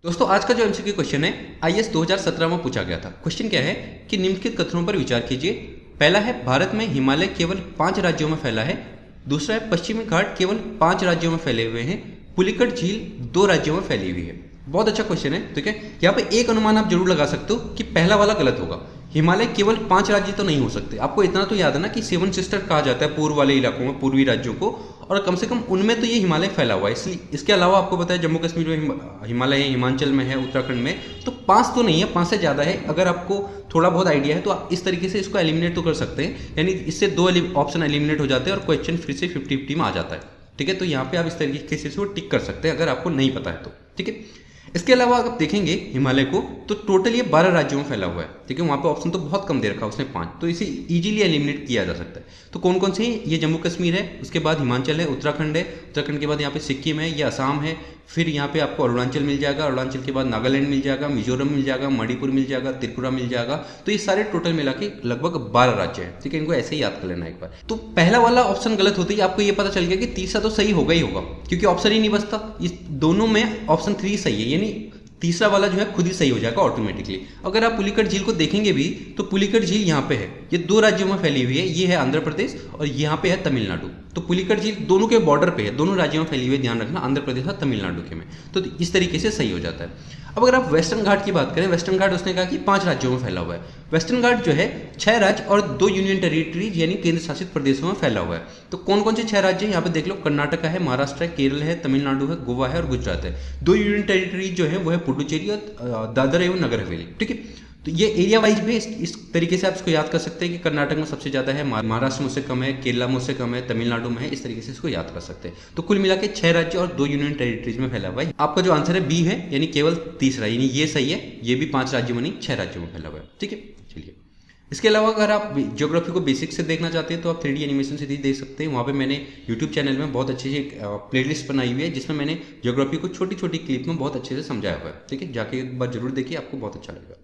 दोस्तों आज का जो एमसीक्यू क्वेश्चन है आईएएस 2017 में पूछा गया था। क्वेश्चन क्या है कि निम्नलिखित कथनों पर विचार कीजिए। पहला है भारत में हिमालय केवल 5 राज्यों में फैला है। दूसरा है पश्चिमी घाट केवल 5 राज्यों में फैले हुए हैं। पुलिकट झील 2 राज्यों में फैली हुई है। बहुत अच्छा क्वेश्चन है, ठीक है। यहाँ पे एक अनुमान आप जरूर लगा सकते हो कि पहला वाला गलत होगा। हिमालय केवल 5 राज्य तो नहीं हो सकते। आपको इतना तो याद है ना कि 7 सिस्टर कहा जाता है पूर्व वाले इलाकों में, पूर्वी राज्यों को, और कम से कम उनमें तो ये हिमालय फैला हुआ है। इसलिए इसके अलावा आपको पता है जम्मू कश्मीर में हिमालय है, हिमाचल में है, उत्तराखंड में, तो 5 तो नहीं है, 5 से ज़्यादा है। अगर आपको थोड़ा बहुत आइडिया है तो आप इस तरीके से इसको एलिमिनेट तो कर सकते हैं, यानी इससे 2 ऑप्शन एलिमिनेट हो जाते हैं और क्वेश्चन फिर से 50-50 में आ जाता है, ठीक है। तो यहाँ पे आप इस तरीके से इसको टिक कर सकते हैं अगर आपको नहीं पता है तो, ठीक है। इसके अलावा अगर देखेंगे हिमालय को तो टोटल ये 12 राज्यों में फैला हुआ है, ठीक है। वहाँ पे ऑप्शन तो बहुत कम दे रखा है उसने 5, तो इसे इजीली एलिमिनेट किया जा सकता है। तो कौन कौन से हैं? ये जम्मू कश्मीर है, उसके बाद हिमाचल है, उत्तराखंड है, उत्तराखंड के बाद यहाँ पे सिक्किम है, ये असम है, फिर यहाँ पे आपको अरुणाचल मिल जाएगा, अरुणाचल के बाद नागालैंड मिल जाएगा, मिजोरम मिल जाएगा, मणिपुर मिल जाएगा, त्रिपुरा मिल जाएगा। तो ये सारे टोटल मिला के लगभग 12 राज्य हैं, ठीक है। इनको ऐसे ही याद कर लेना एक बार। तो पहला वाला ऑप्शन गलत होते ही आपको ये पता चल गया कि तीसरा तो सही होगा ही होगा, क्योंकि ऑप्शन ही नहीं बचता। इस दोनों में ऑप्शन 3 सही है, यानी तीसरा वाला जो है खुद ही सही हो जाएगा ऑटोमेटिकली। अगर आप पुलिकट झील को देखेंगे भी तो पुलिकट झील यहाँ पे है, ये 2 राज्यों में फैली हुई है, ये है आंध्र प्रदेश और यहाँ पे है तमिलनाडु। तो पुलिकट झील दोनों के बॉर्डर पे है, दोनों राज्यों में फैली हुई है, ध्यान रखना, आंध्र प्रदेश और तमिलनाडु के में। तो इस तरीके से सही हो जाता है। अब अगर आप वेस्टर्न घाट की बात करें, वेस्टर्न घाट उसने कहा कि 5 राज्यों में फैला हुआ है। वेस्टर्न घाट जो है 6 राज्य और 2 यूनियन टेरिटरीज यानी केंद्र शासित प्रदेशों में फैला हुआ है। तो कौन कौन से 6 राज्य हैं यहाँ पे देख लो, कर्नाटक है, महाराष्ट्र है, केरल है, तमिलनाडु है, गोवा है और गुजरात है। 2 यूनियन टेरिटरीज जो है वो है पुडुचेरी और दादर एवं नगर हवेली, ठीक है। तो ये एरिया वाइज भी इस तरीके से आप इसको याद कर सकते हैं कि कर्नाटक में सबसे ज़्यादा है, महाराष्ट्र में उससे कम है, केरला में उससे कम है, तमिलनाडु में है। इस तरीके से इसको याद कर सकते हैं। तो कुल मिला के 6 राज्य और 2 यूनियन टेरिटरीज में फैला हुआ है। आपका जो आंसर है बी है, यानी केवल तीसरा, यानी ये सही है। ये भी 5 राज्यों में नहीं 6 राज्यों में फैला हुआ है, ठीक है। चलिए, इसके अलावा अगर आप ज्योग्राफी को बेसिक से देखना चाहते हैं तो आप 3D एनिमेशन से देख सकते हैं। वहाँ पे मैंने यूट्यूब चैनल में बहुत अच्छी सी प्लेलिस्ट बनाई हुई है जिसमें मैंने ज्योग्राफी को छोटी छोटी क्लिप में बहुत अच्छे से समझाया हुआ है, ठीक है। जाके एक बार जरूर देखिए, आपको बहुत अच्छा लगेगा।